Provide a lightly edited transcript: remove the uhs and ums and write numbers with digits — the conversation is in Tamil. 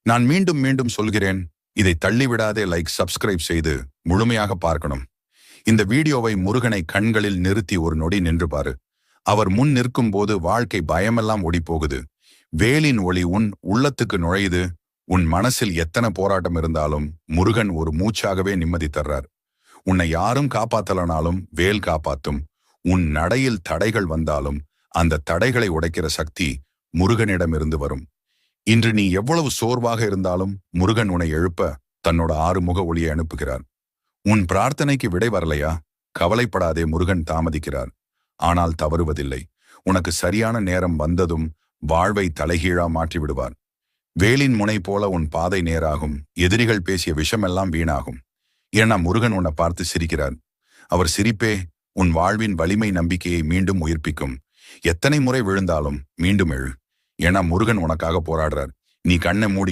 நான் மீண்டும் மீண்டும் சொல்கிறேன், இதை தள்ளிவிடாதே. லைக், சப்ஸ்கிரைப் செய்து முழுமையாக பார்க்கணும். இந்த வீடியோவை முருகனை கண்களில் நிறுத்தி ஒரு நொடி நின்று பாரு. அவர் முன் நிற்கும் போது வாழ்க்கை பயமெல்லாம் ஓடிப்போகுது. வேலின் ஒளி உன் உள்ளத்துக்கு நுழையுது. உன் மனசில் எத்தனை போராட்டம் இருந்தாலும் முருகன் ஒரு மூச்சாகவே நிம்மதி தர்றார். உன்னை யாரும் காப்பாத்தலனாலும் வேல் காப்பாத்தும். உன் நடையில் தடைகள் வந்தாலும் அந்த தடைகளை உடைக்கிற சக்தி முருகனிடமிருந்து வரும். இன்று நீ எவ்வளவு சோர்வாக இருந்தாலும் முருகன் உன்னை எழுப்ப தன்னோட 6 முக ஒளியை அனுப்புகிறார். உன் பிரார்த்தனைக்கு விடை வரலையா? கவலைப்படாதே, முருகன் தாமதிக்கிறார். ஆனால் தவறுவதில்லை. உனக்கு சரியான நேரம் வந்ததும் வாழ்வை தலைகீழா மாற்றி விடுவார். வேலின் முனை போல உன் பாதை நேராகும். எதிரிகள் பேசிய விஷமெல்லாம் வீணாகும். ஏன்னா முருகன் உன்னை பார்த்து சிரிக்கிறார். அவர் சிரிப்பே உன் வாழ்வின் வலிமை நம்பிக்கையை மீண்டும் உயிர்ப்பிக்கும். எத்தனை முறை விழுந்தாலும் மீண்டும் எழு. ஏன்னா முருகன் உனக்காக போராடுறார். நீ கண்ணை மூடி